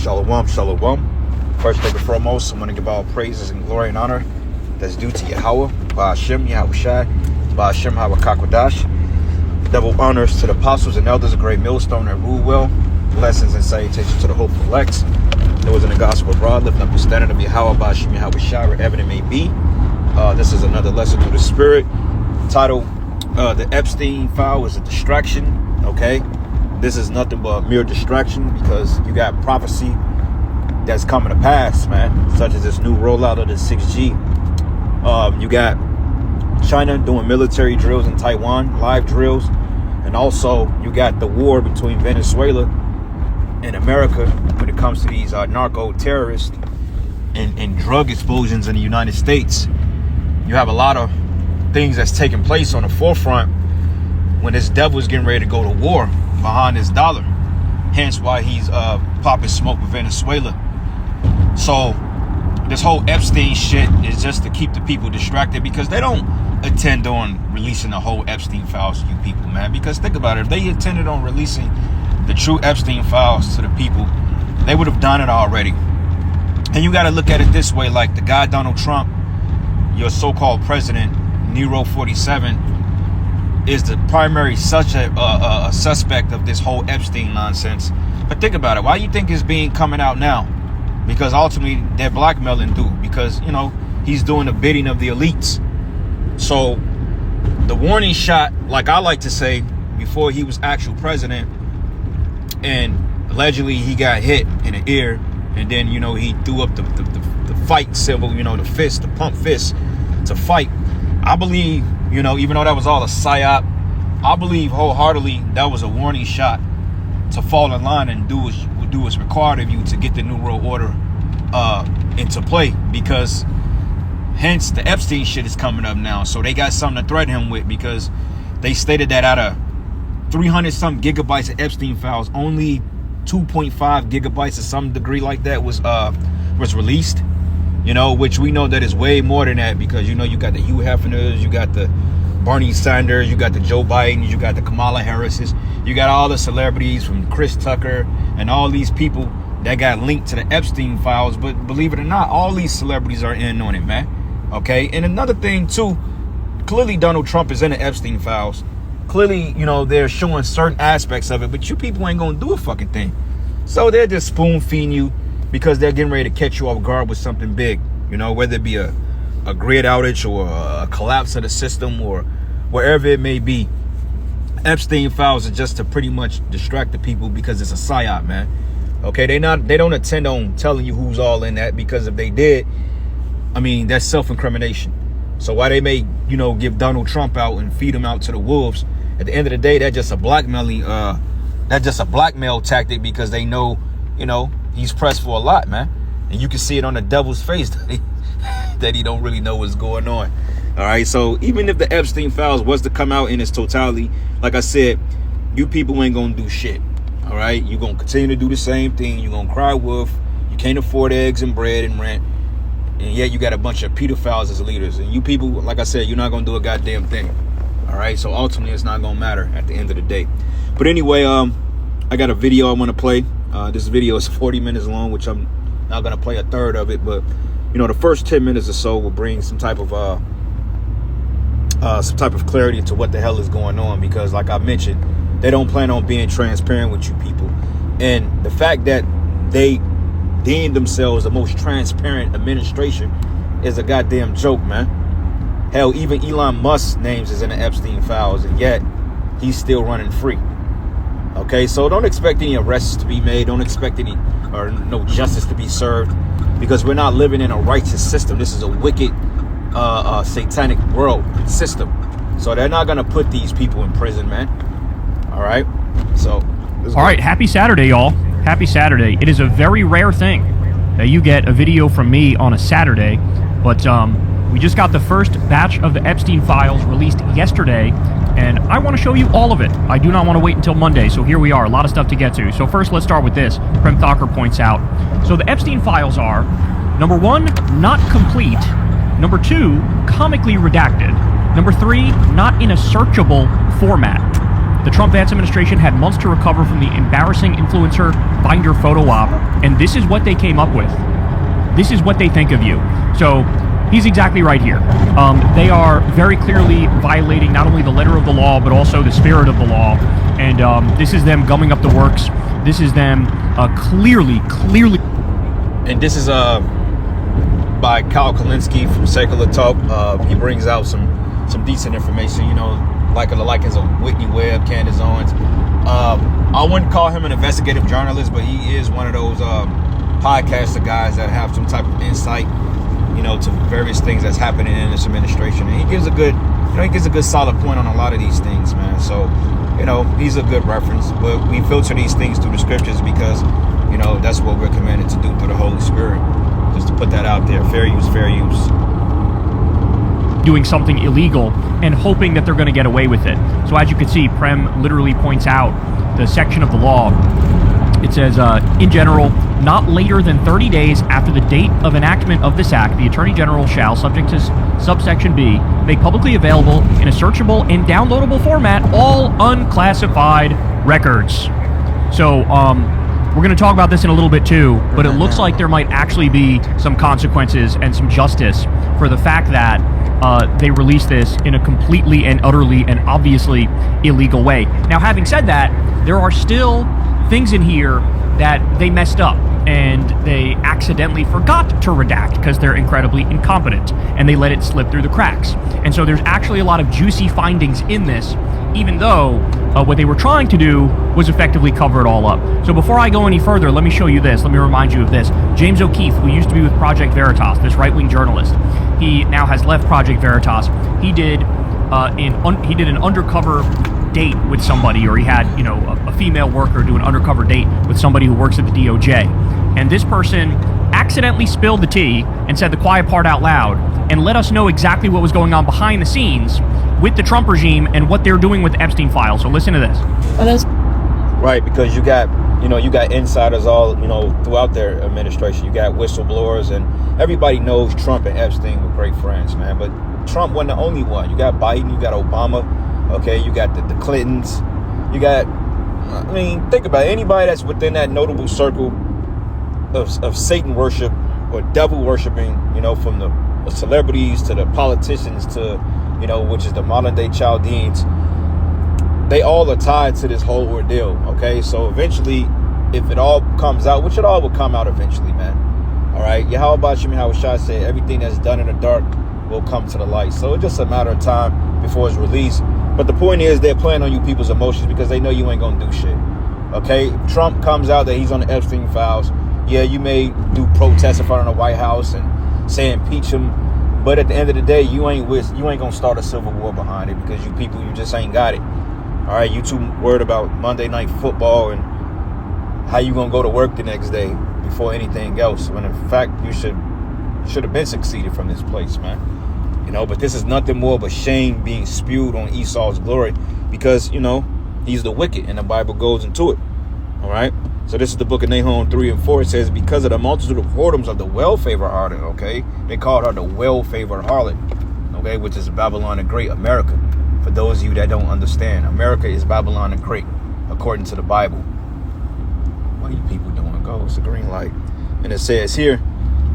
Shalom, shalom. First thing and foremost, I want to give all praises and glory and honor that's due to Yahweh, Ba'ashem, Yahushai, Ba'ashem, Hawakakwadash. Double honors to the apostles and elders of Great Millstone that rule well. Blessings and salutations to the hopeful elects. Those in the gospel abroad, lifting up the standard of Yahweh, Ba'ashem, Yahushai, wherever it may be. This is another lesson through the Spirit. Title, the Epstein file is a distraction, okay? This is nothing but a mere distraction because you got prophecy that's coming to pass, man, such as this new rollout of the 6G. You got China doing military drills in Taiwan, live drills, and also you got the war between Venezuela and America when it comes to these narco terrorists and drug explosions in the United States. You have a lot of things that's taking place on the forefront when this devil is getting ready to go to war behind his dollar. Hence why he's popping smoke with Venezuela. So this whole Epstein shit is just to keep the people distracted because they don't intend on releasing the whole Epstein files to you people, man. Because think about it, if they intended on releasing the true Epstein files to the people, they would have done it already. And you got to look at it this way, like the guy Donald Trump, your so-called president, Nero 47, is the primary suspect of this whole Epstein nonsense. But think about it. Why do you think it's coming out now? Because ultimately they're blackmailing dude because, you know, he's doing the bidding of the elites. So the warning shot, like I like to say, before he was actual president and allegedly he got hit in the ear and then, you know, he threw up the fight symbol, you know, the fist, the pump fist to fight. I believe, you know, even though that was all a psyop, I believe wholeheartedly that was a warning shot to fall in line and do what's required of you to get the New World Order into play. Because hence the Epstein shit is coming up now. So they got something to threaten him with because they stated that out of 300 some gigabytes of Epstein files, only 2.5 gigabytes of some degree like that was released. You know, which we know that is way more than that because, you know, you got the Hugh Hefners, you got the Bernie Sanders, you got the Joe Biden, you got the Kamala Harrises, you got all the celebrities from Chris Tucker and all these people that got linked to the Epstein files. But believe it or not, all these celebrities are in on it, man. Okay. And another thing, too, clearly Donald Trump is in the Epstein files. Clearly, you know, they're showing certain aspects of it, but you people ain't going to do a fucking thing. So they're just spoon feeding you because they're getting ready to catch you off guard with something big, you know, whether it be a grid outage or a collapse of the system or wherever it may be. Epstein files are just to pretty much distract the people because it's a psyop, man. Okay, they don't intend on telling you who's all in that because if they did, I mean, that's self-incrimination. So why they may, you know, give Donald Trump out and feed him out to the wolves, at the end of the day, that's just a blackmail tactic because they know, you know, he's pressed for a lot, man. And you can see it on the devil's face that he don't really know what's going on. All right. So even if the Epstein files was to come out in its totality, like I said, you people ain't going to do shit. All right. You're going to continue to do the same thing. You're going to cry wolf. You can't afford eggs and bread and rent. And yet you got a bunch of pedophiles as leaders. And you people, like I said, you're not going to do a goddamn thing. All right. So ultimately, it's not going to matter at the end of the day. But anyway, I got a video I want to play. This video is 40 minutes long, which I'm not going to play a third of it. But, you know, the first 10 minutes or so will bring some type of clarity to what the hell is going on. Because, like I mentioned, they don't plan on being transparent with you people. And the fact that they deem themselves the most transparent administration is a goddamn joke, man. Hell, even Elon Musk's names is in the Epstein files, and yet he's still running free. Okay, so don't expect any arrests to be made. Don't expect any or no justice to be served because we're not living in a righteous system. This is a wicked, satanic world system. So they're not going to put these people in prison, man. All right. So. All right. Happy Saturday, y'all. Happy Saturday. It is a very rare thing that you get a video from me on a Saturday, but we just got the first batch of the Epstein files released yesterday. And I want to show you all of it. I do not want to wait until Monday, so here we are. A lot of stuff to get to. So first, let's start with this. Prem Thakur points out. So the Epstein files are, number 1, not complete. Number 2, comically redacted. Number 3, not in a searchable format. The Trump-Vance administration had months to recover from the embarrassing influencer binder photo op, and this is what they came up with. This is what they think of you. So he's exactly right here. They are very clearly violating not only the letter of the law, but also the spirit of the law. And this is them gumming up the works. This is them clearly. And this is by Kyle Kalinske from Secular Talk. He brings out some decent information, you know, like the likings of Whitney Webb, Candace Owens. I wouldn't call him an investigative journalist, but he is one of those podcaster guys that have some type of insight, you know, to various things that's happening in this administration. And he gives a good solid point on a lot of these things, man. So, you know, he's a good reference. But we filter these things through the scriptures because, you know, that's what we're commanded to do through the Holy Spirit. Just to put that out there. Fair use, fair use. Doing something illegal and hoping that they're going to get away with it. So as you can see, Prem literally points out the section of the law. It says, in general, not later than 30 days after the date of enactment of this act, the Attorney General shall, subject to subsection B, make publicly available in a searchable and downloadable format all unclassified records. So, we're going to talk about this in a little bit too, but it looks like there might actually be some consequences and some justice for the fact that they released this in a completely and utterly and obviously illegal way. Now, having said that, there are still things in here that they messed up and they accidentally forgot to redact because they're incredibly incompetent and they let it slip through the cracks. And so there's actually a lot of juicy findings in this, even though what they were trying to do was effectively cover it all up. So before I go any further, let me show you this. Let me remind you of this. James O'Keefe, who used to be with Project Veritas, this right-wing journalist, he now has left Project Veritas. He did an undercover date with somebody, or he had, you know, a female worker do an undercover date with somebody who works at the DOJ. And this person accidentally spilled the tea and said the quiet part out loud and let us know exactly what was going on behind the scenes with the Trump regime and what they're doing with the Epstein files. So listen to this. Right, because you got insiders all, you know, throughout their administration. You got whistleblowers, and everybody knows Trump and Epstein were great friends, man. But Trump wasn't the only one. You got Biden, you got Obama, okay, you got the Clintons, you got, I mean, think about it. Anybody that's within that notable circle of Satan worship or devil worshiping, you know, from the celebrities to the politicians to, you know, which is the modern day Chaldeans, they all are tied to this whole ordeal, okay? So eventually, if it all comes out, which it all will come out eventually, man, all right? Yahweh Shai said, everything that's done in the dark will come to the light. So it's just a matter of time before it's released. But the point is, they're playing on you people's emotions because they know you ain't gonna do shit, okay? Trump comes out that he's on the Epstein files. Yeah, you may do protests in front of the White House and say impeach him, but at the end of the day, you ain't gonna start a civil war behind it because you people, you just ain't got it. All right, you too worried about Monday Night Football and how you gonna go to work the next day before anything else. When in fact you should have been succeeded from this place, man. You know, but this is nothing more but shame being spewed on Esau's glory because, you know, he's the wicked and the Bible goes into it. All right. So this is the book of Nahum 3 and 4. It says, because of the multitude of whoredoms of the well-favored harlot, okay? They called her the well-favored harlot, okay? Which is Babylon the Great, America. For those of you that don't understand, America is Babylon the Great, according to the Bible. What are you people doing? Go, it's a green light. And it says here,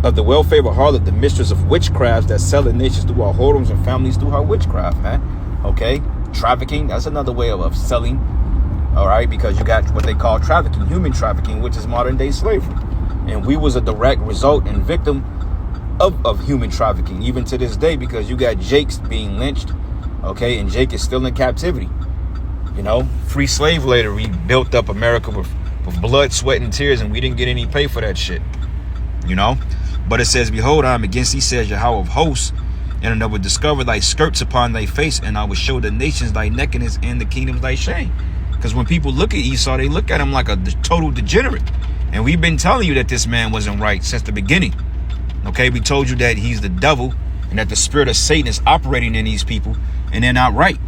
of the well-favored harlot, the mistress of witchcrafts that sell the nations through her whoredoms and families through her witchcraft, man. Okay? Trafficking, that's another way of selling. All right, because you got what they call trafficking, human trafficking, which is modern day slavery. And we was a direct result and victim of human trafficking, even to this day, because you got Jake's being lynched, okay, and Jake is still in captivity. You know, free slave labor, we built up America with blood, sweat, and tears, and we didn't get any pay for that shit. You know, but it says, behold, I am against thee, says Yahweh of hosts, and I will discover thy skirts upon thy face, and I will show the nations thy nakedness and the kingdoms thy shame. Because when people look at Esau, they look at him like a total degenerate. And we've been telling you that this man wasn't right since the beginning. Okay, we told you that he's the devil and that the spirit of Satan is operating in these people and they're not right.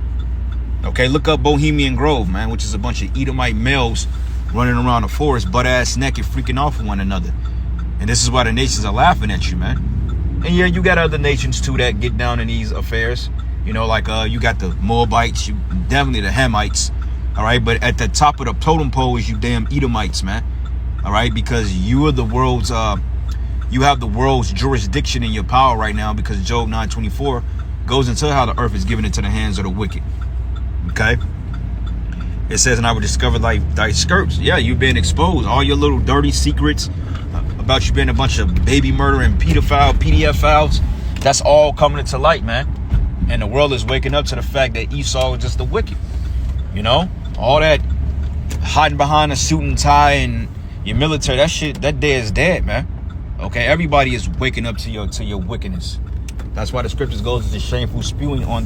Okay, look up Bohemian Grove, man, which is a bunch of Edomite males running around the forest, butt-ass naked, freaking off of one another. And this is why the nations are laughing at you, man. And yeah, you got other nations, too, that get down in these affairs. You know, like you got the Moabites, definitely the Hamites. All right, but at the top of the totem pole is you damn Edomites, man. All right, because you are the world's you have the world's jurisdiction in your power right now, because Job 9:24 goes into how the earth is given into the hands of the wicked. Okay, it says, and I will discover thy skirts. Yeah, you've been exposed. All your little dirty secrets about you being a bunch of baby murdering pedophile PDF files, that's all coming into light, man. And the world is waking up to the fact that Esau is just the wicked. You know, all that hiding behind a suit and tie and your military, that shit, that day is dead, man. Okay, everybody is waking up to your wickedness. That's why the scriptures goes into shameful spewing on